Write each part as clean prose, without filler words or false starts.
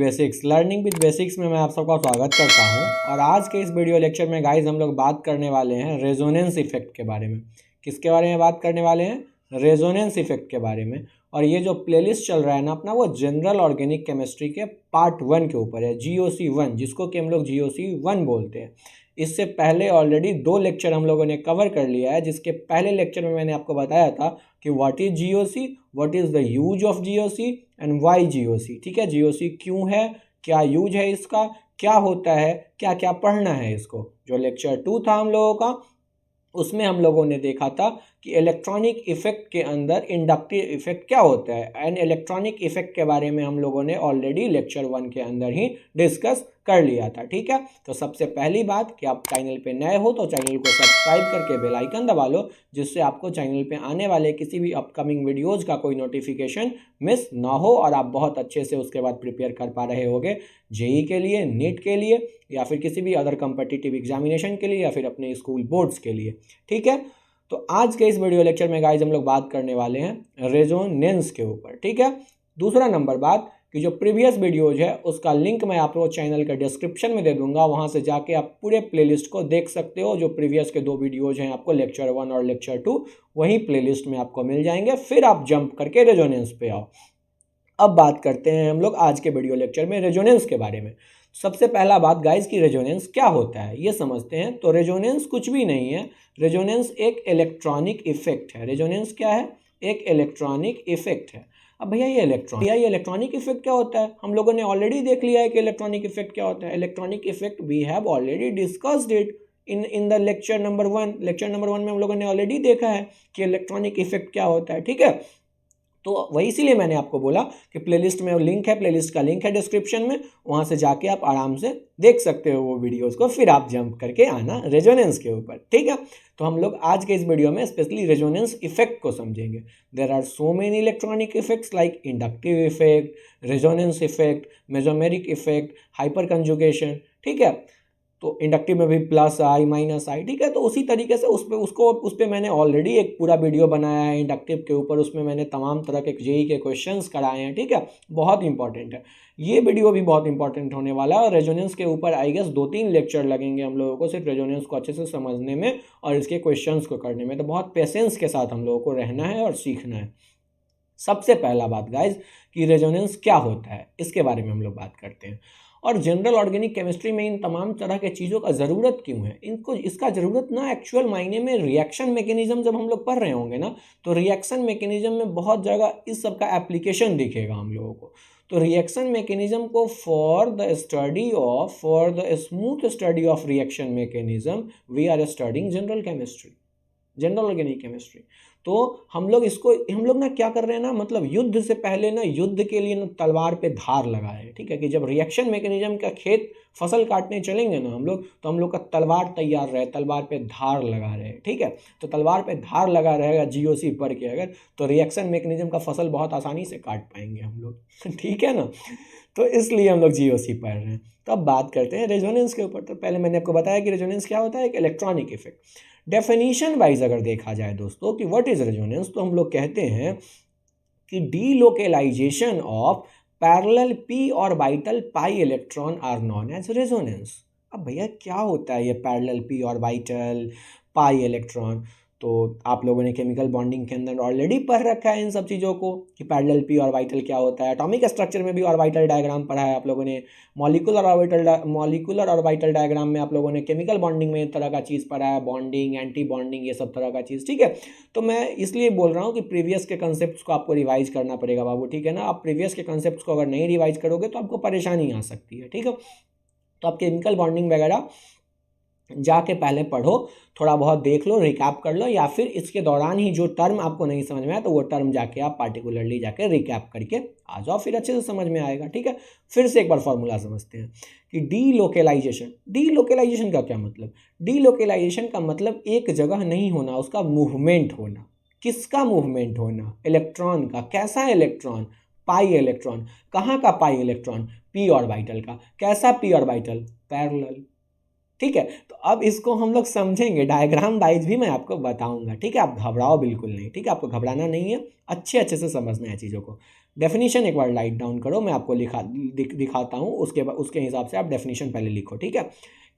Basics, learning with basics में मैं आप सबका स्वागत करता हूं। और आज के इस वीडियो लेक्चर में गाइस हम लोग बात करने वाले हैं रेजोनेंस इफेक्ट के बारे में। किसके बारे में बात करने वाले हैं? रेजोनेंस इफेक्ट के बारे में। और ये जो प्लेलिस्ट चल रहा है ना अपना, वो जनरल ऑर्गेनिक केमिस्ट्री के पार्ट 1 के ऊपर है, GOC 1, जिसको कि हम लोग GOC 1 बोलते हैं। इससे पहले ऑलरेडी 2 लेक्चर हम लोगों ने कवर कर लिया है, जिसके पहले लेक्चर में मैंने आपको बताया था कि what is GOC, what is the use of GOC and why GOC। ठीक है, GOC क्यों है, क्या यूज है इसका, क्या होता है, क्या क्या पढ़ना है इसको। जो लेक्चर 2 था हम लोगों का, उसमें हम लोगों ने देखा था कि इलेक्ट्रॉनिक इफेक्ट के अंदर इंडक्टिव इफेक्ट क्या होता है, एंड इलेक्ट्रॉनिक इफेक्ट के बारे में हम लोगों ने ऑलरेडी लेक्चर 1 के अंदर ही डिस्कस कर लिया था। ठीक है, तो सबसे पहली बात कि आप चैनल पे नए हो तो चैनल को सब्सक्राइब करके बेल आइकन दबा लो, जिससे आपको चैनल पे आने वाले किसी भी अपकमिंग वीडियोज़ का कोई नोटिफिकेशन मिस ना हो और आप बहुत अच्छे से उसके बाद प्रिपेयर कर पा रहे होगे JEE के लिए, नीट के लिए, या फिर किसी भी अदर कम्पिटिटिव एग्जामिनेशन के लिए, या फिर अपने स्कूल बोर्ड्स के लिए। ठीक है, तो आज के इस वीडियो लेक्चर में गाइज हम लोग बात करने वाले हैं रेजोनेंस के ऊपर। ठीक है, दूसरा नंबर बात कि जो प्रीवियस वीडियोज है उसका लिंक मैं आप लोग चैनल के डिस्क्रिप्शन में दे दूंगा, वहां से जाके आप पूरे प्लेलिस्ट को देख सकते हो। जो प्रीवियस के 2 वीडियोज हैं आपको लेक्चर 1 और लेक्चर 2 वहीं प्लेलिस्ट में आपको मिल जाएंगे। फिर आप जंप करके रेजोनेंस पे आओ। अब बात करते हैं हम लोग आज के वीडियो लेक्चर में रेजोनेंस के बारे में। सबसे पहला बात गाइज की रेजोनेंस क्या होता है ये समझते हैं। तो रेजोनेंस कुछ भी नहीं है, रेजोनेंस एक इलेक्ट्रॉनिक इफेक्ट है। रेजोनेंस क्या है? एक इलेक्ट्रॉनिक इफेक्ट है। अब भैया ये इलेक्ट्रॉनिक इफेक्ट क्या होता है? हम लोगों ने ऑलरेडी देख लिया है कि इलेक्ट्रॉनिक इफेक्ट क्या होता है। Electronic effect we have already discussed it in the lecture number 1। Lecture number 1 में हम लोगों ने ऑलरेडी देखा है कि इलेक्ट्रॉनिक इफेक्ट क्या होता है। ठीक है, तो वही इसीलिए मैंने आपको बोला कि प्लेलिस्ट में लिंक है, प्लेलिस्ट का लिंक है डिस्क्रिप्शन में, वहां से जाके आप आराम से देख सकते हो वो वीडियोस को। फिर आप जंप करके आना रेजोनेंस के ऊपर। ठीक है, तो हम लोग आज के इस वीडियो में स्पेशली रेजोनेंस इफेक्ट को समझेंगे। There are so many electronic effects like inductive effect, resonance effect, mesomeric effect, hyperconjugation. ठीक है, तो इंडक्टिव में भी प्लस आई माइनस आई। ठीक है, तो उसी तरीके से उस पे मैंने ऑलरेडी एक पूरा वीडियो बनाया है इंडक्टिव के ऊपर। उसमें मैंने तमाम तरह के JEE के क्वेश्चंस कराए हैं। ठीक है, बहुत इंपॉर्टेंट है ये वीडियो भी, बहुत इंपॉर्टेंट होने वाला है। और रेजोनेंस के ऊपर आई गेस 2-3 लेक्चर लगेंगे हम लोगों को सिर्फ रेजोनेंस को अच्छे से समझने में और इसके क्वेश्चंस को करने में। तो बहुत पेशेंस के साथ हम लोगों को रहना है और सीखना है। सबसे पहला बात गाइज कि रेजोनेंस क्या होता है इसके बारे में हम लोग बात करते हैं। और जनरल ऑर्गेनिक केमिस्ट्री में इन तमाम तरह के चीज़ों का ज़रूरत क्यों है? इसका ज़रूरत ना एक्चुअल मायने में रिएक्शन मैकेनिज्म जब हम लोग पढ़ रहे होंगे ना, तो रिएक्शन मैकेनिज्म में बहुत जगह इस सब का एप्लीकेशन दिखेगा हम लोगों को। तो रिएक्शन मैकेनिज्म को for the smooth study of reaction mechanism we are studying general chemistry, general organic chemistry. तो हम लोग ना क्या कर रहे हैं ना, मतलब युद्ध से पहले ना, युद्ध के लिए ना तलवार पे धार लगा है। ठीक है, कि जब रिएक्शन मैकेनिज्म का खेत फसल काटने चलेंगे ना हम लोग, तो हम लोग का तलवार तैयार रहे, तलवार पे धार लगा रहे। ठीक है, तो तलवार पे धार लगा रहेगा GOC पढ़ के अगर, तो रिएक्शन मैकेनिज्म का फसल बहुत आसानी से काट पाएंगे हम लोग। ठीक है ना, तो इसलिए हम लोग GOC पढ़ रहे हैं। तो अब बात करते हैं रेजोनेंस के ऊपर। तो पहले मैंने आपको बताया कि रेजोनेंस क्या होता है, एक इलेक्ट्रॉनिक इफेक्ट। डेफिनेशन वाइज अगर देखा जाए दोस्तों कि व्हाट इज रेजोनेंस, तो हम लोग कहते हैं कि delocalisation of parallel p orbital pi electron are known as resonance. अब भैया क्या होता है ये parallel p orbital pi electron? तो आप लोगों ने केमिकल बॉन्डिंग के अंदर ऑलरेडी पढ़ रखा है इन सब चीज़ों को कि पैरेलल p ऑर्बिटल क्या होता है। एटॉमिक स्ट्रक्चर में भी ऑर्बिटल डायग्राम पढ़ा है आप लोगों ने। मॉलिक्यूलर ऑर्बिटल डायग्राम में आप लोगों ने केमिकल बॉन्डिंग में एक तरह का चीज़ पढ़ा है, बॉन्डिंग, एंटी बॉन्डिंग, ये सब तरह का चीज़। ठीक है, तो मैं इसलिए बोल रहा हूँ कि प्रीवियस के कंसेप्ट को आपको रिवाइज करना पड़ेगा बाबू। ठीक है ना, आप प्रीवियस के कंसेप्ट को अगर नहीं रिवाइज करोगे तो आपको परेशानी आ सकती है। ठीक है, तो आप केमिकल बॉन्डिंग वगैरह जाके पहले पढ़ो, थोड़ा बहुत देख लो, रिकैप कर लो, या फिर इसके दौरान ही जो टर्म आपको नहीं समझ में आया तो वो टर्म जाके आप पार्टिकुलरली जाके रिकैप करके आ जाओ, फिर अच्छे से समझ में आएगा। ठीक है, फिर से एक बार फॉर्मूला समझते हैं कि डीलोकेलाइजेशन का क्या मतलब? डीलोकेलाइजेशन का मतलब एक जगह नहीं होना, उसका मूवमेंट होना। किसका मूवमेंट होना? इलेक्ट्रॉन का। कैसा इलेक्ट्रॉन? Pi electron. कहाँ का पाई इलेक्ट्रॉन? p ऑर्बिटल का। कैसा p ऑर्बिटल? पैरेलल। ठीक है, तो अब इसको हम लोग समझेंगे, डायग्राम वाइज भी मैं आपको बताऊंगा। ठीक है, आप घबराओ बिल्कुल नहीं। ठीक है, आपको घबराना नहीं है, अच्छे से समझना है चीज़ों को। डेफिनेशन एक बार राइट डाउन करो, मैं आपको दिखाता हूँ, उसके हिसाब से आप डेफिनेशन पहले लिखो, ठीक है।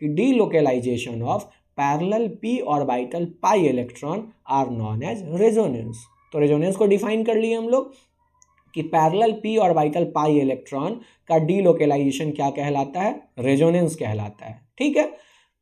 कि delocalisation of parallel p orbital pi electron are known as resonance. तो रेजोनेंस को डिफाइन कर लिए हम लोग कि parallel p orbital pi electron का डीलोकेलाइजेशन क्या कहलाता है, रेजोनेंस कहलाता है, ठीक है।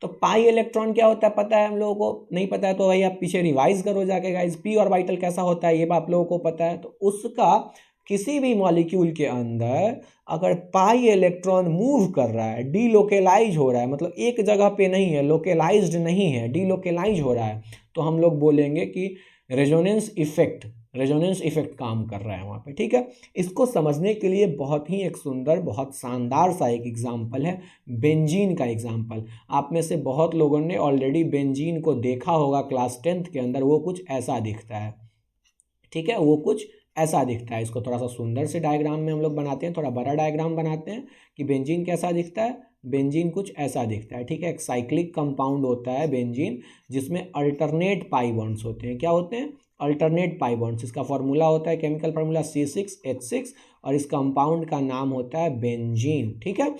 तो पाई इलेक्ट्रॉन क्या होता है पता है हम लोगों को, नहीं पता है तो भाई आप पीछे रिवाइज करो जाके गाइस। p ऑर्बिटल कैसा होता है ये आप लोगों को पता है। तो उसका किसी भी मॉलिक्यूल के अंदर अगर पाई इलेक्ट्रॉन मूव कर रहा है, डीलोकेलाइज हो रहा है, मतलब एक जगह पे नहीं है, लोकेलाइज्ड नहीं है, डीलोकेलाइज हो रहा है, तो हम लोग बोलेंगे कि रेजोनेंस इफेक्ट काम कर रहा है वहाँ पे, ठीक है। इसको समझने के लिए बहुत ही एक सुंदर, बहुत शानदार सा एक एग्जाम्पल है बेंजीन का एग्जाम्पल। आप में से बहुत लोगों ने ऑलरेडी बेंजीन को देखा होगा क्लास 10th के अंदर। वो कुछ ऐसा दिखता है, ठीक है, वो कुछ ऐसा दिखता है। इसको थोड़ा सा सुंदर से डायग्राम में हम लोग बनाते हैं, थोड़ा बड़ा डायग्राम बनाते हैं कि बेंजीन कैसा दिखता है। बेंजीन कुछ ऐसा दिखता है, ठीक है। एक साइक्लिक कंपाउंड होता है बेंजीन, जिसमें अल्टरनेट पाई बॉन्ड्स होते हैं। क्या होते हैं? Alternate pi bonds. इसका फॉर्मूला होता है, केमिकल फार्मूला C6H6, और इस कंपाउंड का नाम होता है बेंजीन, ठीक है।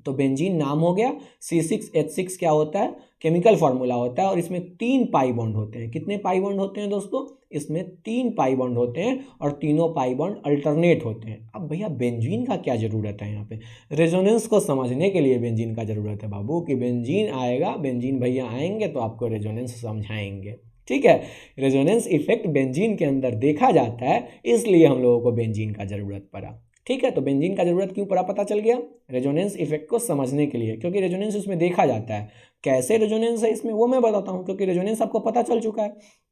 तो बेंजीन नाम हो गया, C6H6 क्या होता है? केमिकल फार्मूला होता है, और इसमें 3 पाई बॉन्ड होते हैं। कितने पाई बॉन्ड होते हैं दोस्तों? इसमें 3 पाई बॉन्ड होते हैं, और तीनों पाई बॉन्ड अल्टरनेट होते हैं। अब भैया बेंजीन का क्या ज़रूरत है यहाँ पे? रेजोनेंस को समझने के लिए बेंजीन का ज़रूरत है बाबू, कि बेंजीन आएगा, बेंजीन भैया आएंगे तो आपको रेजोनेंस समझाएंगे, ठीक है। रेजोनेंस इफेक्ट बेंजीन के अंदर देखा जाता है, इसलिए हम लोगों को बेंजीन का ज़रूरत पड़ा, ठीक है। तो बेंजीन का ज़रूरत क्यों पड़ा पता चल गया, रेजोनेंस इफेक्ट को समझने के लिए, क्योंकि रेजोनेंस इसमें देखा जाता है। कैसे रेजोनेंस है इसमें वो मैं बताता हूँ, क्योंकि रेजोनेंस आपको पता चल चुका है।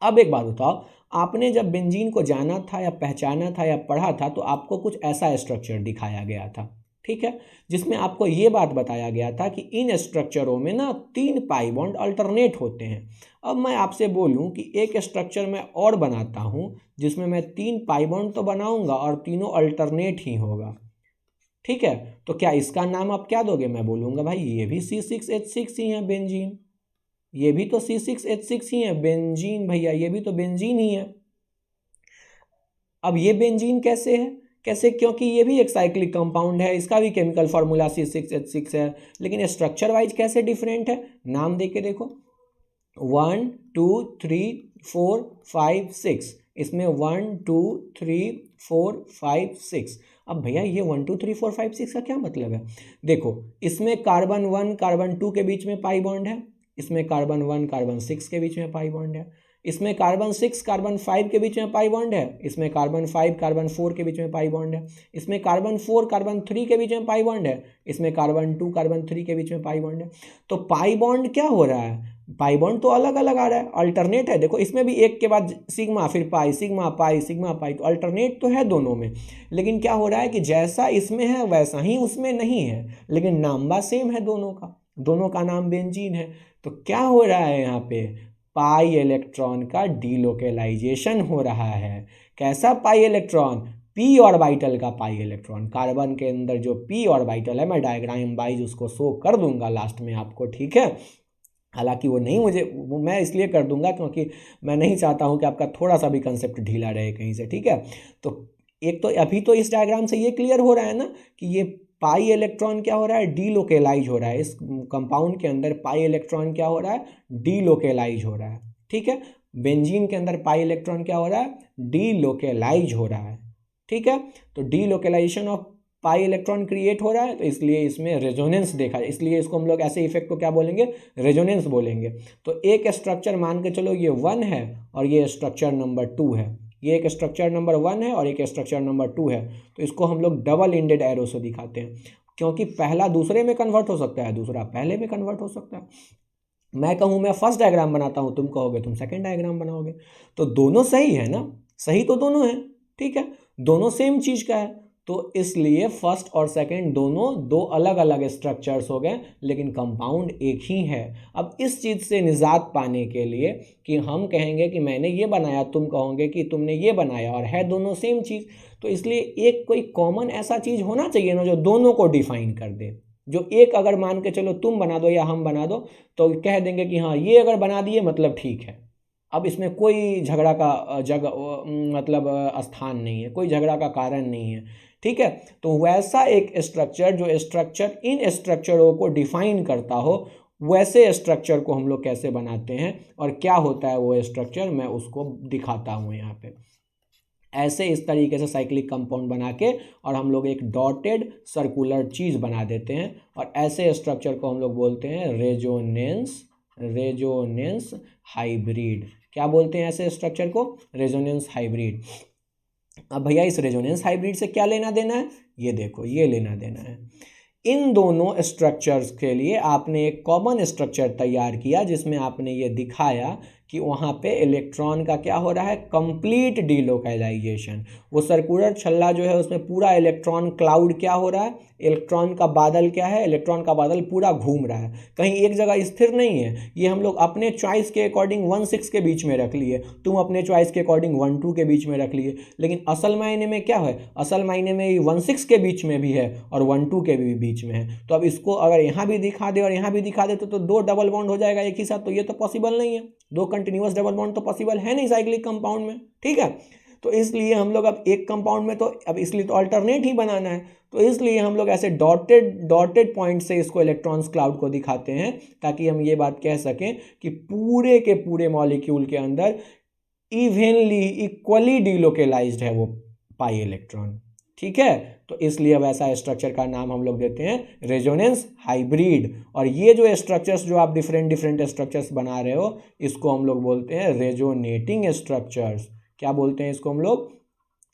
अब एक बात बताओ, आपने जब बेंजीन को जाना था या पहचाना था या पढ़ा था, तो आपको कुछ ऐसा स्ट्रक्चर दिखाया गया था, ठीक है, जिसमें आपको ये बात बताया गया था कि इन स्ट्रक्चरों में ना 3 पाई बॉन्ड अल्टरनेट होते हैं। अब मैं आपसे बोलूं कि एक स्ट्रक्चर मैं और बनाता हूं, जिसमें मैं 3 पाई बॉन्ड तो बनाऊंगा और तीनों अल्टरनेट ही होगा, ठीक है। तो क्या इसका नाम आप क्या दोगे? मैं बोलूँगा भाई ये भी C6H6 ही है बेंजीन, ये भी तो C6H6 ही है बेंजीन भैया, ये भी तो बेंजीन ही है। अब ये बेंजीन कैसे है? कैसे? क्योंकि ये भी एक साइक्लिक कंपाउंड है, इसका भी केमिकल फार्मूला C6H6 है, लेकिन स्ट्रक्चर वाइज कैसे डिफरेंट है? नाम दे के देखो, 1 2 3 4 5 6, इसमें 1 2 3 4 5 6। अब भैया ये 1 2 3 4 5 6 का क्या मतलब है? देखो, इसमें कार्बन 1 कार्बन 2 के बीच में पाई बॉन्ड है, इसमें कार्बन 1 कार्बन 6 के बीच में पाई बॉन्ड है, इसमें कार्बन 6 कार्बन 5 के बीच में पाई बॉन्ड है, इसमें कार्बन 5 कार्बन 4 के बीच में पाई बॉन्ड है, इसमें कार्बन 4 कार्बन 3 के बीच में पाई बॉन्ड है, इसमें कार्बन 2 कार्बन 3 के बीच में पाई बॉन्ड है। तो पाई बॉन्ड क्या हो रहा है? पाई बॉन्ड तो अलग अलग आ रहा है, अल्टरनेट है। देखो इसमें भी एक के बाद सिग्मा, फिर पाई, सिग्मा पाई, सिग्मा पाई, तो अल्टरनेट तो है दोनों में। लेकिन क्या हो रहा है कि जैसा इसमें है वैसा ही उसमें नहीं है, लेकिन नाम बा सेम है दोनों का, दोनों का नाम बेंजीन है। तो क्या हो रहा है यहाँ पे? पाई इलेक्ट्रॉन का डीलोकेलाइजेशन हो रहा है। कैसा पाई इलेक्ट्रॉन? पी ऑर्बिटल का पाई इलेक्ट्रॉन। कार्बन के अंदर जो पी ऑर्बिटल है, मैं डायग्राम वाइज उसको शो कर दूंगा लास्ट में आपको, ठीक है। हालांकि वो नहीं, मैं इसलिए कर दूंगा क्योंकि मैं नहीं चाहता हूं कि आपका थोड़ा सा भी कंसेप्ट ढीला रहे कहीं से, ठीक है। तो एक तो अभी तो इस डायग्राम से ये क्लियर हो रहा है ना कि ये पाई इलेक्ट्रॉन क्या हो रहा है? डीलोकेलाइज हो रहा है। इस कंपाउंड के अंदर पाई इलेक्ट्रॉन क्या हो रहा है? डीलोकेलाइज हो रहा है, ठीक है। बेंजीन के अंदर पाई इलेक्ट्रॉन क्या हो रहा है? डीलोकेलाइज हो रहा है, ठीक है। तो delocalisation of pi electron create हो रहा है, तो इसलिए इसमें रेजोनेंस देखा है, इसलिए इसको हम लोग ऐसे इफेक्ट को क्या बोलेंगे? रेजोनेंस बोलेंगे। तो एक स्ट्रक्चर मान के चलो ये 1 है और ये स्ट्रक्चर नंबर 2 है, ये एक स्ट्रक्चर नंबर 1 है और एक स्ट्रक्चर नंबर 2 है। तो इसको हम लोग डबल इंडेड एरो से दिखाते हैं, क्योंकि पहला दूसरे में कन्वर्ट हो सकता है, दूसरा पहले में कन्वर्ट हो सकता है। मैं कहूँ मैं फर्स्ट डायग्राम बनाता हूँ, तुम कहोगे तुम सेकेंड डायग्राम बनाओगे, तो दोनों सही है ना? सही तो दोनों है, ठीक है, दोनों सेम चीज़ का है। तो इसलिए फर्स्ट और सेकंड दोनों दो अलग अलग स्ट्रक्चर्स हो गए, लेकिन कंपाउंड एक ही है। अब इस चीज़ से निजात पाने के लिए कि हम कहेंगे कि मैंने ये बनाया, तुम कहोगे कि तुमने ये बनाया, और है दोनों सेम चीज़, तो इसलिए एक कोई कॉमन ऐसा चीज़ होना चाहिए ना जो दोनों को डिफाइन कर दे। जो एक अगर मान के चलो तुम बना दो या हम बना दो, तो कह देंगे कि हाँ ये अगर बना दिए मतलब ठीक है। अब इसमें कोई झगड़ा का मतलब स्थान नहीं है, कोई झगड़ा का कारण नहीं है, ठीक है। तो वैसा एक स्ट्रक्चर जो स्ट्रक्चर इन स्ट्रक्चरों को डिफाइन करता हो, वैसे स्ट्रक्चर को हम लोग कैसे बनाते हैं और क्या होता है वो स्ट्रक्चर, मैं उसको दिखाता हूँ यहाँ पे। ऐसे इस तरीके से साइक्लिक कंपाउंड बना के और हम लोग एक डॉटेड सर्कुलर चीज़ बना देते हैं, और ऐसे स्ट्रक्चर को हम लोग बोलते हैं रेजोनेंस हाइब्रिड। क्या बोलते हैं ऐसे स्ट्रक्चर को? Resonance hybrid. अब भैया इस रेजोनेंस हाइब्रिड से क्या लेना देना है? ये देखो, ये लेना देना है। इन दोनों स्ट्रक्चर्स के लिए आपने एक कॉमन स्ट्रक्चर तैयार किया, जिसमें आपने ये दिखाया कि वहाँ पे इलेक्ट्रॉन का क्या हो रहा है? Complete delocalisation. वो सर्कुलर छल्ला जो है उसमें पूरा इलेक्ट्रॉन क्लाउड क्या हो रहा है? इलेक्ट्रॉन का बादल क्या है? इलेक्ट्रॉन का बादल पूरा घूम रहा है, कहीं एक जगह स्थिर नहीं है। ये हम लोग अपने चॉइस के अकॉर्डिंग 1-6 के बीच में रख लिए, तुम अपने चॉइस के अकॉर्डिंग 1-2 के बीच में रख लिए, लेकिन असल मायने में क्या है? असल मायने में ये 1-6 के बीच में भी है और 1-2 के भी बीच में है। तो अब इसको अगर यहाँ भी दिखा दे और यहाँ भी दिखा दे तो 2 डबल बॉन्ड हो जाएगा एक ही साथ, तो ये तो पॉसिबल नहीं है। 2 कंटिन्यूअस डबल बॉन्ड तो पॉसिबल है नहीं साइक्लिक कंपाउंड में, ठीक है। तो इसलिए हम लोग अब एक कंपाउंड में तो अब इसलिए तो अल्टरनेट ही बनाना है, तो इसलिए हम लोग ऐसे डॉटेड पॉइंट से इसको इलेक्ट्रॉन्स क्लाउड को दिखाते हैं, ताकि हम ये बात कह सकें कि पूरे के पूरे मॉलिक्यूल के अंदर इवनली इक्वली डीलोकलाइज्ड है वो पाई इलेक्ट्रॉन, ठीक है। तो इसलिए अब ऐसा स्ट्रक्चर का नाम हम लोग देते हैं रेजोनेंस हाइब्रिड। और ये जो स्ट्रक्चर्स जो आप डिफरेंट स्ट्रक्चर्स बना रहे हो, इसको हम लोग बोलते हैं रेजोनेटिंग स्ट्रक्चर्स। क्या बोलते हैं इसको हम लोग?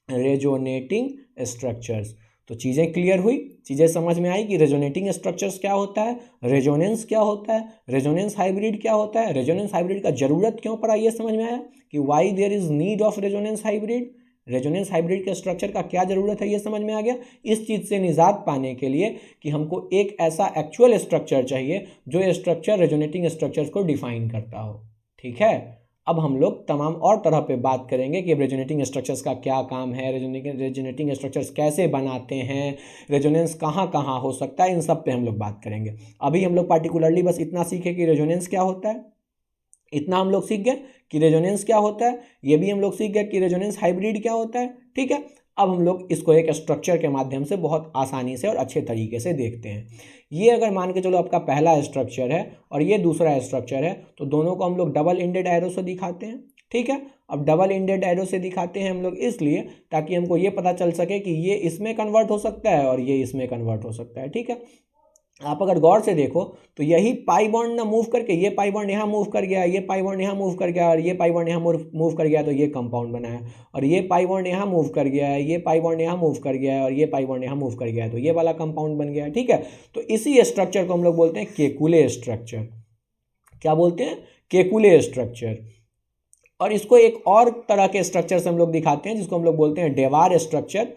Resonating structures. तो चीज़ें क्लियर हुई, चीज़ें समझ में आई कि रेजोनेटिंग स्ट्रक्चर्स क्या होता है, रेजोनेंस क्या होता है, रेजोनेंस हाइब्रिड क्या होता है, रेजोनेंस हाइब्रिड का जरूरत क्यों पड़ा, ये समझ में आया कि why there is need of resonance hybrid. Resonance hybrid के स्ट्रक्चर का क्या ज़रूरत है, ये समझ में आ गया। इस चीज़ से निजात पाने के लिए कि हमको एक ऐसा एक्चुअल स्ट्रक्चर चाहिए जो स्ट्रक्चर रेजोनेटिंग स्ट्रक्चर्स को डिफाइन करता हो, ठीक है। अब हम लोग तमाम और तरह पे बात करेंगे कि रेजोनेटिंग स्ट्रक्चर्स का क्या काम है, रेजोनेटिंग स्ट्रक्चर्स कैसे बनाते हैं, रेजोनेंस कहाँ कहाँ हो सकता है, इन सब पे हम लोग बात करेंगे। अभी हम लोग पार्टिकुलरली बस इतना सीखे कि रेजोनेंस क्या होता है, इतना हम लोग सीख गए कि रेजोनेंस क्या होता है, ये भी हम लोग सीख गए कि रेजोनेंस हाइब्रिड क्या होता है, ठीक है। अब हम लोग इसको एक स्ट्रक्चर के माध्यम से बहुत आसानी से और अच्छे तरीके से देखते हैं। ये अगर मान के चलो आपका पहला स्ट्रक्चर है और ये दूसरा स्ट्रक्चर है, तो दोनों को हम लोग डबल इंडेड एरो से दिखाते हैं, ठीक है। अब डबल इंडेड एरो से दिखाते हैं हम लोग इसलिए ताकि हमको ये पता चल सके कि ये इसमें कन्वर्ट हो सकता है और ये इसमें कन्वर्ट हो सकता है, ठीक है। आप अगर गौर से देखो तो यही पाई बॉन्ड ना मूव करके ये पाई बॉन्ड यहाँ मूव कर गया, ये पाई बॉन्ड यहाँ मूव कर गया और ये पाई बॉन्ड यहाँ मूव कर गया, तो ये कंपाउंड बना है। और ये पाई बॉन्ड यहाँ मूव कर गया है, ये पाई बॉन्ड यहाँ मूव कर गया है और ये पाई बॉन्ड यहाँ मूव कर गया है, तो ये वाला कंपाउंड बन गया है, ठीक है। तो इसी स्ट्रक्चर को हम लोग बोलते हैं केकुले स्ट्रक्चर। क्या बोलते हैं? Kekule structure. और इसको एक और तरह के स्ट्रक्चर से हम लोग दिखाते हैं जिसको हम लोग बोलते हैं डेवार स्ट्रक्चर।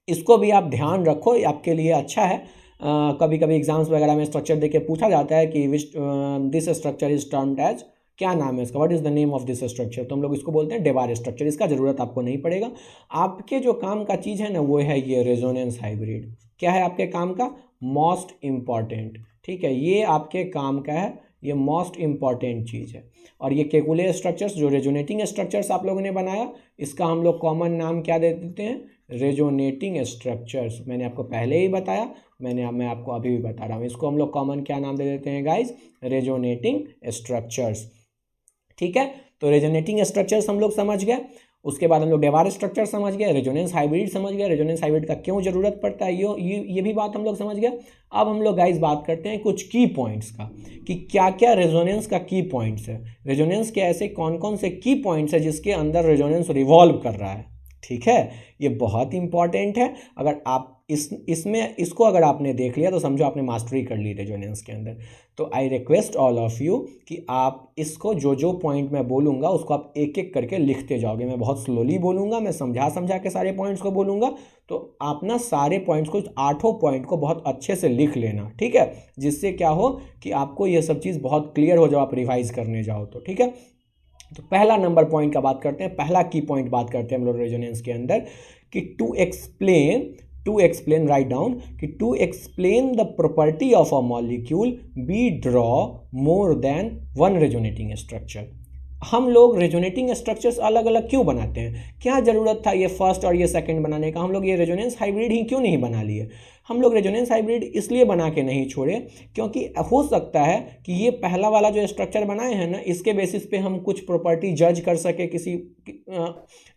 इसको भी आप ध्यान रखो, आपके लिए अच्छा है। कभी कभी एग्जाम्स वगैरह में स्ट्रक्चर देके पूछा जाता है कि this structure is termed as, क्या नाम है इसका, what is the name of this structure, तो हम लोग इसको बोलते हैं डेवार स्ट्रक्चर। इसका ज़रूरत आपको नहीं पड़ेगा, आपके जो काम का चीज़ है ना वो है ये रेजोनेंस हाइब्रिड। क्या है आपके काम का? मोस्ट इम्पॉर्टेंट, ठीक है, ये आपके काम का है, ये मोस्ट इम्पॉर्टेंट चीज़ है। और ये केकुले स्ट्रक्चर्स जो रेजोनेटिंग स्ट्रक्चर्स आप लोगों ने बनाया, इसका हम लोग कॉमन नाम क्या दे देते हैं? Resonating structures. मैंने आपको पहले ही बताया, मैं आपको अभी भी बता रहा हूँ, इसको हम लोग कॉमन क्या नाम दे देते हैं गाइज? रेजोनेटिंग स्ट्रक्चर्स, ठीक है। तो रेजोनेटिंग स्ट्रक्चर्स हम लोग समझ गए, उसके बाद हम लोग डेवार स्ट्रक्चर समझ गए, रेजोनेंस हाइब्रिड समझ गए, रेजोनेंस हाइब्रिड का क्यों जरूरत पड़ता है ये भी बात हम लोग समझ गए। अब हम लोग गाइस बात करते हैं कुछ की पॉइंट्स का, कि क्या क्या रेजोनेंस का की पॉइंट्स है, रेजोनेंस के ऐसे कौन कौन से की पॉइंट्स है जिसके अंदर रेजोनेंस रिवॉल्व कर रहा है, ठीक है। ये बहुत इंपॉर्टेंट है। अगर आप इसको अगर आपने देख लिया तो समझो आपने मास्टरी कर ली रेजोनेंस के अंदर। तो I request all of you कि आप इसको जो पॉइंट मैं बोलूँगा उसको आप एक एक करके लिखते जाओगे। मैं बहुत स्लोली बोलूँगा, मैं समझा के सारे पॉइंट्स को बोलूँगा, तो आप ना सारे पॉइंट्स को, 8 पॉइंट को बहुत अच्छे से लिख लेना, ठीक है, जिससे क्या हो कि आपको ये सब चीज़ बहुत क्लियर हो, जब आप रिवाइज करने जाओ तो, ठीक है। तो पहला नंबर पॉइंट का बात करते हैं, पहला की पॉइंट बात करते हैं हम लोग रेजोनेंस के अंदर, कि to to explain, write down कि to explain the property of a molecule we draw more than one resonating structure. हम लोग रेजोनेटिंग स्ट्रक्चर्स अलग अलग क्यों बनाते हैं? क्या ज़रूरत था ये फर्स्ट और ये सेकंड बनाने का? हम लोग ये रेजोनेंस हाइब्रिड ही क्यों नहीं बना लिए? हम लोग रेजोनेंस हाइब्रिड इसलिए बना के नहीं छोड़े क्योंकि हो सकता है कि ये पहला वाला जो स्ट्रक्चर बनाए हैं ना, इसके बेसिस पे हम कुछ प्रॉपर्टी जज कर सके, किसी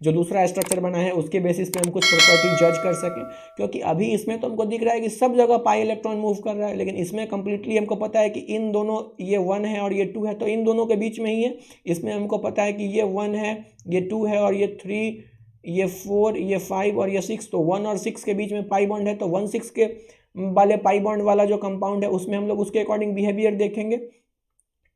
जो दूसरा स्ट्रक्चर बना है उसके बेसिस पे हम कुछ प्रॉपर्टी जज कर सकें। क्योंकि अभी इसमें तो हमको दिख रहा है कि सब जगह पाई इलेक्ट्रॉन मूव कर रहा है, लेकिन इसमें कंप्लीटली हमको पता है कि इन दोनों, ये 1 है और ये 2 है, तो इन दोनों के बीच में ही है। इसमें हमको पता है कि ये 1 है, ये 2 है और ये 3, ये 4, ये 5 और ये 6, तो 1 और 6 के बीच में पाई बॉन्ड है, तो 1-6 के वाले पाई बॉन्ड वाला जो कंपाउंड है उसमें हम लोग उसके अकॉर्डिंग बिहेवियर देखेंगे।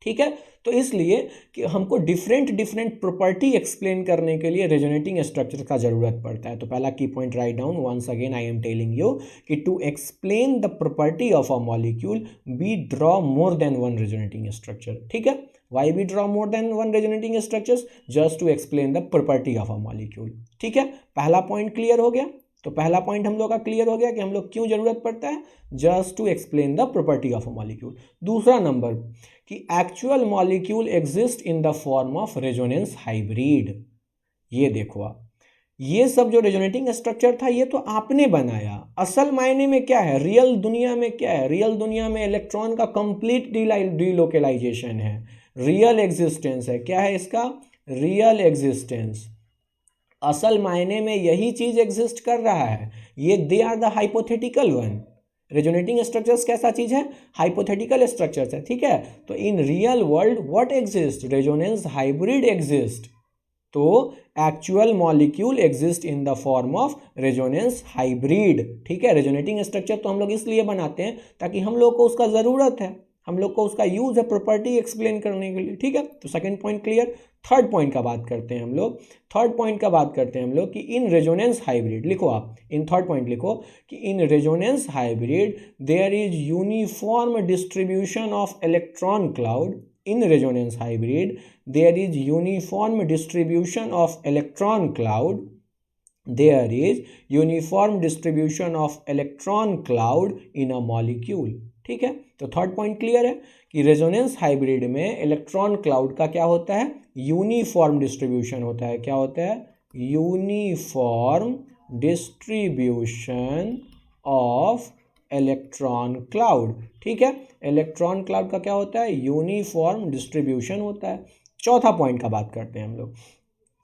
ठीक है, तो इसलिए कि हमको डिफरेंट प्रॉपर्टी एक्सप्लेन करने के लिए रेजोनेटिंग स्ट्रक्चर का जरूरत पड़ता है। तो पहला की point write down, once again I am telling you कि to explain the property of a molecule we draw more than one resonating structure. ठीक है, why we draw more than one resonating structures? Just to explain the property of a molecule. ठीक है, पहला point clear हो गया। तो पहला point हम लोग का क्लियर हो गया कि हम लोग क्यों जरूरत पड़ता है, just to explain the property of a molecule. दूसरा नंबर कि actual molecule exist in the form of resonance hybrid. ये देखो आप, ये सब जो रेजोनेटिंग स्ट्रक्चर था ये तो आपने बनाया। असल मायने में क्या है, रियल दुनिया में क्या है? रियल दुनिया में इलेक्ट्रॉन का कंप्लीट डीलोकेलाइजेशन है, रियल एग्जिस्टेंस है। क्या है इसका? Real existence. असल मायने में यही चीज एग्जिस्ट कर रहा है। ये they are the hypothetical one. Resonating structures कैसा चीज है? हाइपोथेटिकल स्ट्रक्चर्स है। ठीक है, तो in real world what exist? Resonance hybrid exist. तो actual molecule exist in the form of resonance hybrid. ठीक है, रेजोनेटिंग स्ट्रक्चर तो हम लोग इसलिए बनाते हैं ताकि हम लोग को उसका जरूरत है, हम लोग को उसका यूज है प्रॉपर्टी एक्सप्लेन करने के लिए। ठीक है, तो second point clear. Third point का बात करते हैं हम लोग। थर्ड पॉइंट का बात करते हैं हम लोग कि इन रेजोनेंस हाइब्रिड, लिखो आप, इन थर्ड पॉइंट लिखो कि in resonance hybrid there is uniform distribution of electron cloud. In resonance hybrid there is uniform distribution of electron cloud. There is uniform distribution of electron cloud in a molecule. ठीक है, तो third point clear है कि resonance hybrid में electron cloud का क्या होता है? यूनिफॉर्म डिस्ट्रीब्यूशन होता है। क्या होता है? Uniform distribution of electron cloud. ठीक है, इलेक्ट्रॉन क्लाउड का क्या होता है? यूनिफॉर्म डिस्ट्रीब्यूशन होता है। चौथा पॉइंट का बात करते हैं हम लोग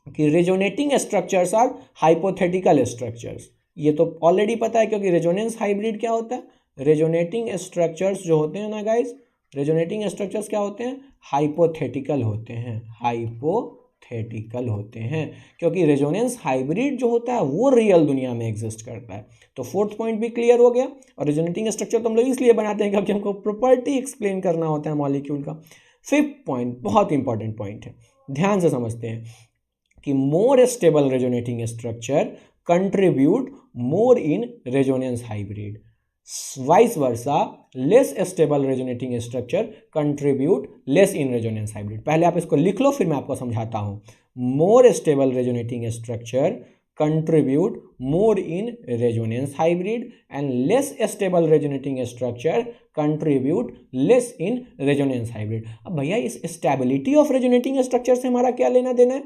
कि resonating structures are hypothetical structures. ये तो ऑलरेडी पता है क्योंकि रेजोनेंस हाइब्रिड क्या होता है? रेजोनेटिंग स्ट्रक्चर्स जो होते हैं ना गाइस, रेजोनेटिंग स्ट्रक्चर्स क्या होते हैं? हाइपोथेटिकल होते हैं, हाइपोथेटिकल होते हैं, क्योंकि रेजोनेंस हाइब्रिड जो होता है वो रियल दुनिया में एग्जिस्ट करता है। तो फोर्थ पॉइंट भी क्लियर हो गया। और रेजोनेटिंग स्ट्रक्चर तो हम लोग इसलिए बनाते हैं क्योंकि हमको प्रॉपर्टी एक्सप्लेन करना होता है मॉलिक्यूल का। फिफ्थ पॉइंट बहुत इंपॉर्टेंट पॉइंट है, ध्यान से समझते हैं कि more stable resonating structure contribute more in resonance hybrid, vice versa less stable resonating structure contribute less in resonance hybrid. पहले आप इसको लिख लो, फिर मैं आपको समझाता हूं। More stable resonating structure contribute more in resonance hybrid and less stable resonating structure contribute less in resonance hybrid। अब भैया इस stability of resonating structure से हमारा क्या लेना देना है?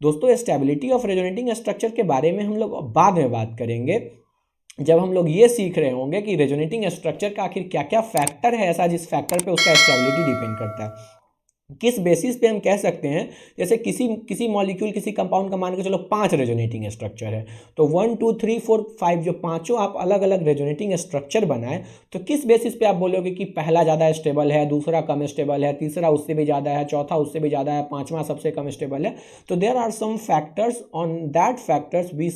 दोस्तों stability of resonating structure के बारे में हम लोग बाद में बात करेंगे, जब हम लोग ये सीख रहे होंगे कि रेजोनेटिंग स्ट्रक्चर का आखिर क्या क्या फैक्टर है ऐसा जिस फैक्टर पे उसका स्टेबिलिटी डिपेंड करता है। किस बेसिस पे हम कह सकते हैं, जैसे किसी मॉलिक्यूल, किसी कंपाउंड का मान के चलो 5 रेजोनेटिंग स्ट्रक्चर है, तो 1 2 3 4 5 जो पांचों आप अलग अलग रेजोनेटिंग स्ट्रक्चर बनाए, तो किस बेसिस पे आप बोलोगे कि पहला ज़्यादा स्टेबल है, दूसरा कम स्टेबल है, तीसरा उससे भी ज़्यादा है, चौथा उससे भी ज़्यादा है, पांचवा सबसे कम स्टेबल है। तो there are some factors, on that factors we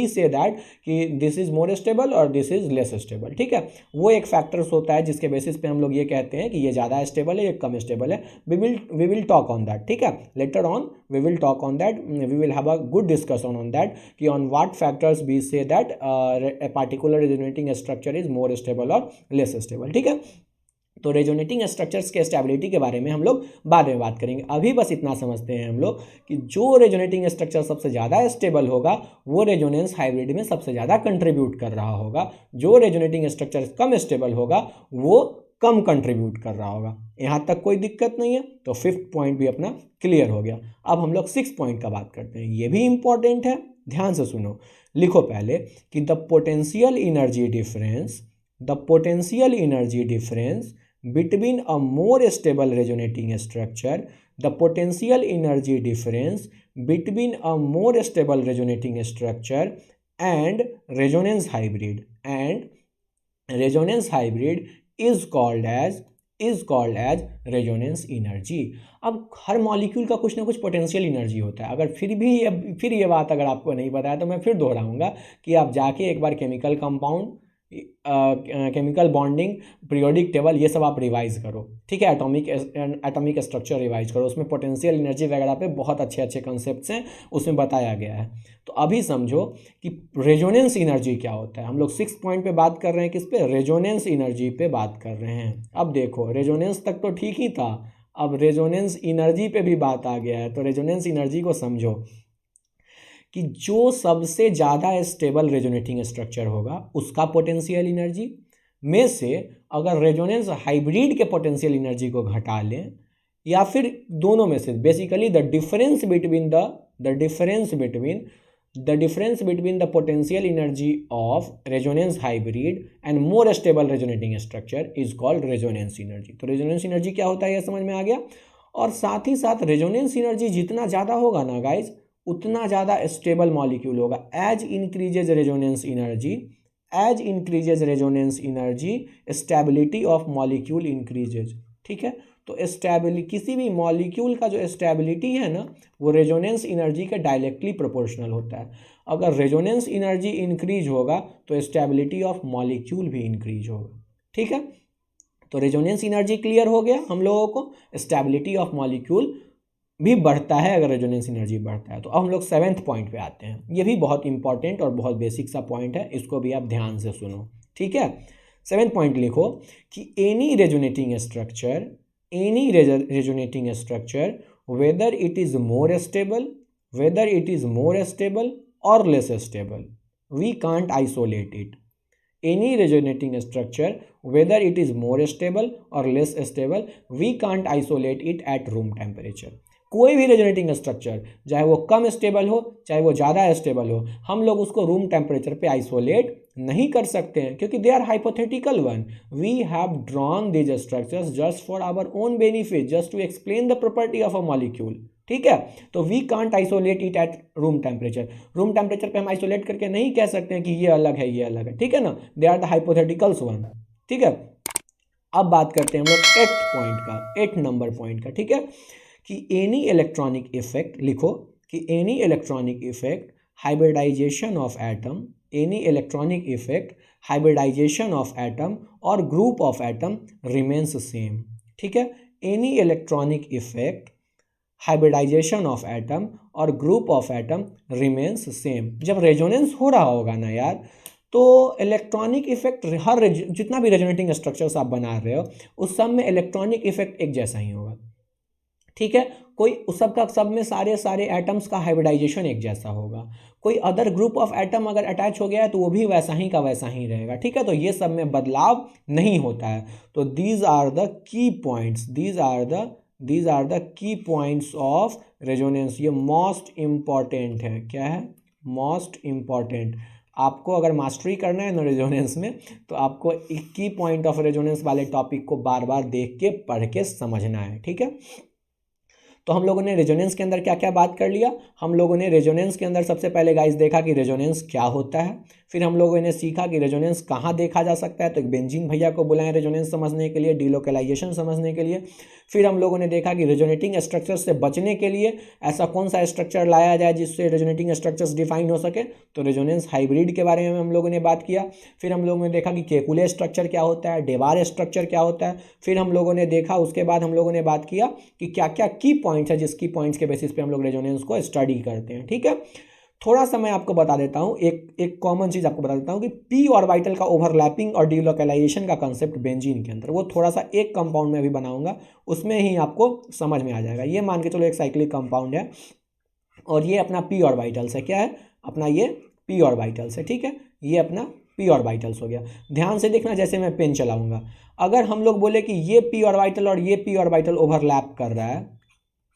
say that कि दिस इज मोर स्टेबल और दिस इज लेस स्टेबल। ठीक है, वो एक फैक्टर्स होता है जिसके बेसिस पे हम लोग ये कहते हैं कि ये ज़्यादा स्टेबल है, ये कम स्टेबल है। We will talk on that. ठीक है, later on we will talk on that, we will have a good discussion on that कि on what factors we say that a particular resonating structure is more stable और less stable. ठीक है, तो resonating structures के stability के बारे में हम लोग बाद में बात करेंगे। अभी बस इतना समझते हैं हम लोग कि जो रेजोनेटिंग स्ट्रक्चर सबसे ज़्यादा स्टेबल होगा वो रेजोनेंस हाइब्रिड में सबसे ज़्यादा कंट्रीब्यूट कर रहा होगा, जो रेजोनेटिंग स्ट्रक्चर कम स्टेबल होगा वो कम कंट्रीब्यूट कर रहा होगा। यहाँ तक कोई दिक्कत नहीं है, तो 5th पॉइंट भी अपना क्लियर हो गया। अब हम लोग 6th पॉइंट का बात करते हैं, ये भी इंपॉर्टेंट है, ध्यान से सुनो। लिखो पहले कि the potential energy difference between a more stable resonating structure, the potential energy difference between a more stable resonating structure and resonance hybrid is called as resonance energy। अब हर मॉलिक्यूल का कुछ ना कुछ पोटेंशियल एनर्जी होता है। अगर फिर ये बात अगर आपको नहीं पता है तो मैं फिर दोहराऊंगा कि आप जाके एक बार chemical compound, chemical bonding, periodic table, ये सब आप रिवाइज करो, ठीक है। एटॉमिक स्ट्रक्चर रिवाइज करो, उसमें पोटेंशियल एनर्जी वगैरह पे बहुत अच्छे अच्छे कॉन्सेप्ट्स हैं, उसमें बताया गया है। तो अभी समझो कि रेजोनेंस एनर्जी क्या होता है। हम लोग 6th पॉइंट पे बात कर रहे हैं, किस पे? रेजोनेंस एनर्जी पे बात कर रहे हैं। अब देखो, रेजोनेंस तक तो ठीक ही था, अब रेजोनेंस एनर्जी पे भी बात आ गया है। तो रेजोनेंस एनर्जी को समझो कि जो सबसे ज़्यादा स्टेबल रेजोनेटिंग स्ट्रक्चर होगा उसका पोटेंशियल एनर्जी में से अगर रेजोनेंस हाइब्रिड के पोटेंशियल एनर्जी को घटा लें, या फिर दोनों में से, basically the difference between the potential energy of resonance hybrid and more stable resonating structure is called resonance energy. तो रेजोनेंस एनर्जी क्या होता है यह समझ में आ गया। और साथ ही साथ रेजोनेंस एनर्जी जितना ज़्यादा होगा ना गाइज, उतना ज़्यादा स्टेबल मॉलिक्यूल होगा। As increases resonance energy stability of molecule increases, ठीक है। तो किसी भी मॉलिक्यूल का जो स्टेबिलिटी है ना, वो रेजोनेंस एनर्जी के डायरेक्टली प्रोपोर्शनल होता है। अगर रेजोनेंस एनर्जी इंक्रीज होगा तो स्टेबिलिटी ऑफ मॉलिक्यूल भी इंक्रीज होगा, ठीक है। तो रेजोनेंस एनर्जी क्लियर हो गया हम लोगों को, स्टेबिलिटी ऑफ मॉलिक्यूल भी बढ़ता है अगर रेजोनेंस एनर्जी बढ़ता है। तो अब हम लोग 7th पॉइंट पे आते हैं। ये भी बहुत इंपॉर्टेंट और बहुत बेसिक सा पॉइंट है, इसको भी आप ध्यान से सुनो, ठीक है। 7th पॉइंट लिखो कि any resonating structure whether it is more stable और less stable, we can't isolate it. Any resonating structure, whether it is more stable or less stable, we can't isolate it at room temperature। कोई भी resonating structure, चाहे वो कम stable हो चाहे वो ज़्यादा stable हो, हम लोग उसको रूम टेम्परेचर पे आइसोलेट नहीं कर सकते हैं, क्योंकि they are hypothetical one. We have drawn these structures just for our own benefit, just to explain the property of a molecule, ठीक है। तो we can't isolate it at room temperature. Room temperature पे हम isolate करके नहीं कह सकते हैं कि ये अलग है ये अलग है, ठीक है ना। They are the hypotheticals one, ठीक है। अब बात करते हैं हम लोग 8th पॉइंट का, 8 नंबर पॉइंट का, ठीक है। कि एनी इलेक्ट्रॉनिक इफेक्ट, लिखो कि any electronic effect hybridization of atom, any electronic effect hybridization of atom और group of atom remains same, ठीक है। Any electronic effect hybridization of atom और group of atom remains same. जब resonance हो रहा होगा ना यार, तो इलेक्ट्रॉनिक इफेक्ट हर जितना भी रेजोनेटिंग स्ट्रक्चर्स आप बना रहे हो उस सब में इलेक्ट्रॉनिक इफेक्ट एक जैसा ही होगा, ठीक है। कोई उस सब में सारे एटम्स का हाइब्रिडाइजेशन एक जैसा होगा। कोई अदर ग्रुप ऑफ एटम अगर अटैच हो गया है तो वो भी वैसा ही का वैसा ही रहेगा, ठीक है। तो ये सब में बदलाव नहीं होता है। तो these are the key points of resonance. ये मोस्ट इम्पॉर्टेंट है, क्या है? Most important. आपको अगर मास्टरी करना है ना रेजोनेंस में, तो आपको की पॉइंट ऑफ रेजोनेंस वाले टॉपिक को बार बार देख के पढ़ के समझना है, ठीक है। तो हम लोगों ने रेजोनेंस के अंदर क्या क्या बात कर लिया। हम लोगों ने रेजोनेंस के अंदर सबसे पहले गाइस देखा कि रेजोनेंस क्या होता है। फिर हम लोगों ने सीखा कि रेजोनेंस कहाँ देखा जा सकता है, तो एक बेंजीन भैया को बुलाएं रेजोनेंस समझने के लिए, डिलोकलाइजेशन समझने के लिए। फिर हम लोगों ने देखा कि रेजोनेटिंग स्ट्रक्चर से बचने के लिए ऐसा कौन सा स्ट्रक्चर लाया जाए जिससे रेजोनेटिंग स्ट्रक्चर्स डिफाइन हो सके, तो रेजोनेंस हाइब्रिड के बारे में हम लोगों ने बात किया। फिर हम लोगों ने देखा कि केकुले स्ट्रक्चर क्या होता है, डेबार स्ट्रक्चर क्या होता है। फिर हम लोगों ने देखा, उसके बाद हम लोगों ने बात किया कि क्या क्या की पॉइंट्स है जिसकी पॉइंट्स के बेसिस पे हम लोग रेजोनेंस को स्टडी करते हैं, ठीक है। थोड़ा सा मैं आपको बता देता हूँ, एक कॉमन चीज़ आपको बता देता हूँ कि पी ऑर्बिटल का ओवरलैपिंग और डिलोकलाइजेशन का कंसेप्ट बेंजीन के अंदर, वो थोड़ा सा एक कंपाउंड में भी बनाऊंगा, उसमें ही आपको समझ में आ जाएगा। ये मान के चलो एक साइक्लिक कंपाउंड है और ये अपना पी ऑर्बिटल्स है, क्या है अपना, ये पी ऑर्बिटल्स है, ठीक है, ये अपना पी ऑर्बिटल्स हो गया। ध्यान से देखना, जैसे मैं पेन चलाऊंगा, अगर हम लोग बोले कि ये पी ऑर्बिटल और ये पी ऑर्बिटल ओवरलैप कर रहा है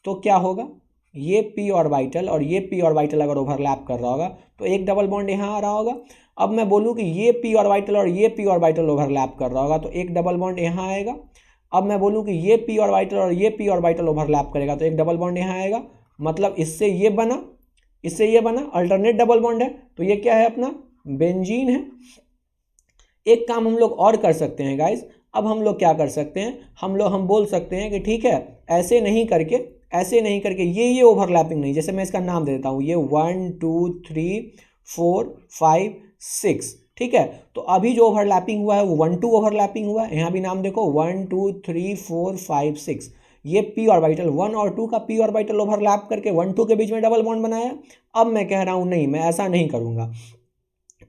तो क्या होगा, ये पी ऑर्बिटल और ये पी ऑर्बिटल अगर ओवरलैप कर रहा होगा तो एक डबल बॉन्ड यहाँ आ रहा होगा। अब मैं बोलूँ कि ये पी ऑर्बिटल और ये पी ऑर्बिटल ओवरलैप कर रहा होगा तो एक डबल बॉन्ड यहाँ आएगा। अब मैं बोलूँ कि ये पी ऑर्बिटल और ये पी ऑर्बिटल ओवरलैप करेगा तो एक डबल बॉन्ड यहाँ आएगा, मतलब इससे ये बना, इससे ये बना, अल्टरनेट डबल बॉन्ड है, तो ये क्या है अपना, बेंजीन है। एक काम हम लोग और कर सकते हैं गाइज, अब हम लोग क्या कर सकते हैं, हम बोल सकते हैं कि ठीक है, ऐसे नहीं करके ये ओवरलैपिंग नहीं, जैसे मैं इसका नाम दे देता हूँ, ये 1 2 3 4 5 6, ठीक है। तो अभी जो ओवरलैपिंग हुआ है वो 1 2 ओवरलैपिंग हुआ है, यहाँ भी नाम देखो 1 2 3 4 5 6, ये पी ऑर्बिटल 1 और 2 का पी ऑर्बिटल ओवरलैप करके 1 2 के बीच में डबल बॉन्ड बनाया। अब मैं कह रहा हूँ नहीं, मैं ऐसा नहीं करूँगा।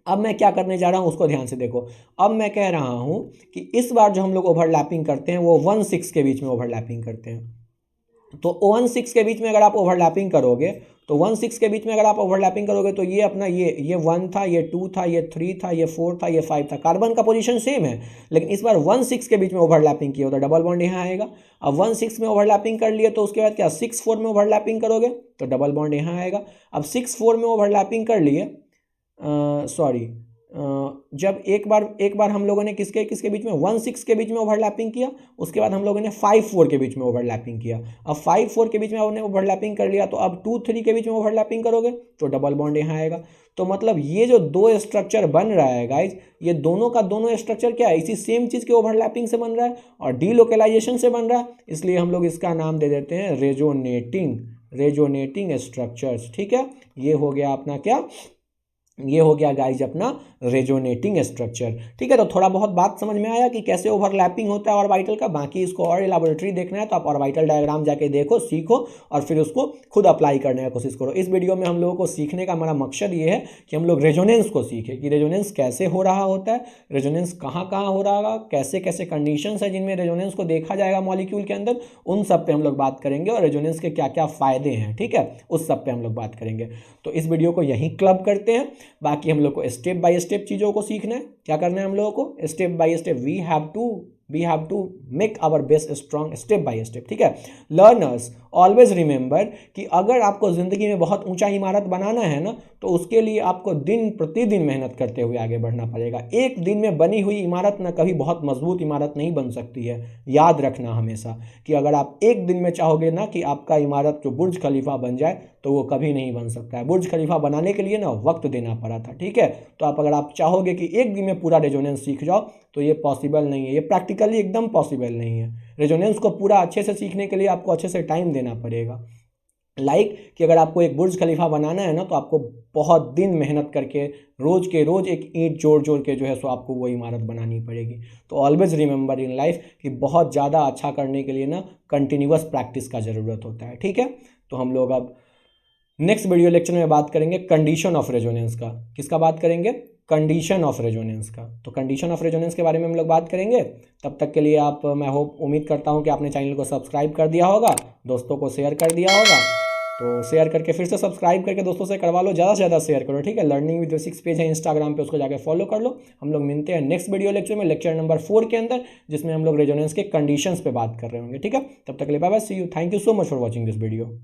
अब मैं क्या करने जा रहा हूँ उसको ध्यान से देखो। अब मैं कह रहा हूँ कि इस बार जो हम लोग ओवरलैपिंग करते हैं वो 1 6 के बीच में ओवरलैपिंग करते हैं। तो 1 6 के बीच में अगर आप ओवरलैपिंग करोगे तो 1 6 के बीच में अगर आप ओवरलैपिंग करोगे तो ये अपना ये 1 था, ये 2 था, ये 3 था, ये 4 था, ये 5 था, कार्बन का पोजीशन सेम है, लेकिन इस बार 1 6 के बीच में ओवरलैपिंग किया तो डबल बॉन्ड यहाँ आएगा। अब 1 6 में ओवरलैपिंग कर लिए तो उसके बाद क्या 6 4 में ओवरलैपिंग करोगे तो डबल बॉन्ड यहाँ आएगा। अब 6 4 में ओवरलैपिंग कर लिए, जब एक बार हम लोगों ने किसके बीच में 1 6 के बीच में ओवरलैपिंग किया, उसके बाद हम लोगों ने 5 4 के बीच में ओवरलैपिंग किया। अब 5 4 के बीच में आपने ओवरलैपिंग कर लिया तो अब 2 3 के बीच में ओवरलैपिंग करोगे तो डबल बॉन्ड यहाँ आएगा। तो मतलब ये जो दो स्ट्रक्चर बन रहा है गाइज, ये दोनों का दोनों स्ट्रक्चर क्या है, इसी सेम चीज़ के ओवरलैपिंग से बन रहा है और डीलोकलाइजेशन से बन रहा है, इसलिए हम लोग इसका नाम दे देते हैं रेजोनेटिंग स्ट्रक्चर्स, ठीक है। ये हो गया अपना क्या, ये हो गया गाइज अपना रेजोनेटिंग स्ट्रक्चर, ठीक है। तो थोड़ा बहुत बात समझ में आया कि कैसे ओवरलैपिंग होता है ऑर्बिटल का। बाकी इसको और इलैबोरेटरी देखना है तो आप ऑर्बिटल डायग्राम जाके देखो, सीखो और फिर उसको खुद अप्लाई करने की कोशिश करो। इस वीडियो में हम लोगों को सीखने का हमारा मकसद ये है कि हम लोग रेजोनेंस को सीखें कि रेजोनेंस कैसे हो रहा होता है, रेजोनेंस कहाँ कहाँ हो रहा होगा, कैसे कैसे कंडीशंस है जिनमें रेजोनेंस को देखा जाएगा मॉलिक्यूल के अंदर, उन सब पे हम लोग बात करेंगे और रेजोनेंस के क्या क्या फ़ायदे हैं, ठीक है, उस सब पे हम लोग बात करेंगे। तो इस वीडियो को यहीं क्लब करते हैं। बाकी हम लोग को स्टेप बाय स्टेप चीज़ों को सीखना है। क्या करना है हम लोगों को, step by step we have to make our base strong step by step, ठीक है। लर्नर्स ऑलवेज रिमेंबर कि अगर आपको ज़िंदगी में बहुत ऊंचा इमारत बनाना है ना तो उसके लिए आपको दिन प्रतिदिन मेहनत करते हुए आगे बढ़ना पड़ेगा। एक दिन में बनी हुई इमारत ना कभी बहुत मजबूत इमारत नहीं बन सकती है। याद रखना हमेशा कि अगर आप एक दिन में चाहोगे ना कि आपका इमारत जो बुर्ज खलीफा बन जाए तो वो कभी नहीं बन सकता है। बुर्ज खलीफा बनाने के लिए ना वक्त देना पड़ा था, ठीक है। तो अगर आप चाहोगे कि एक दिन में पूरा रेजोनेंस सीख जाओ तो ये पॉसिबल नहीं है, ये प्रैक्टिकली एकदम पॉसिबल नहीं है। रेजोनेंस को पूरा अच्छे से सीखने के लिए आपको अच्छे से टाइम देना पड़ेगा। कि अगर आपको एक बुर्ज खलीफा बनाना है ना तो आपको बहुत दिन मेहनत करके रोज़ के रोज़ एक ईंट जोड़ के जो है सो आपको वो इमारत बनानी पड़ेगी। तो ऑलवेज रिमेंबर इन लाइफ कि बहुत ज़्यादा अच्छा करने के लिए ना कंटिन्यूअस प्रैक्टिस का ज़रूरत होता है, ठीक है। तो हम लोग अब नेक्स्ट वीडियो लेक्चर में बात करेंगे कंडीशन ऑफ रेजोनेंस का। किसका बात करेंगे, कंडीशन ऑफ रेजोनेंस का। तो कंडीशन ऑफ रेजोनेंस के बारे में हम लोग बात करेंगे। तब तक के लिए आप, मैं उम्मीद करता हूँ कि आपने चैनल को सब्सक्राइब कर दिया होगा, दोस्तों को शेयर कर दिया होगा। तो शेयर करके फिर से सब्सक्राइब करके दोस्तों से करवा लो, ज़्यादा से ज़्यादा शेयर करो, ठीक है। लर्निंग विद बेसिक्स पेज है इंस्टाग्राम पे, उसको जाकर फॉलो कर लो। हम लोग मिलते हैं नेक्स्ट वीडियो लेक्चर में, लेक्चर नंबर 4 के अंदर, जिसमें हम लोग रेजोनेंस के कंडीशंस पे बात कर रहे होंगे, ठीक है। तब तक के लिए bye bye, see you, thank you so much for watching this video.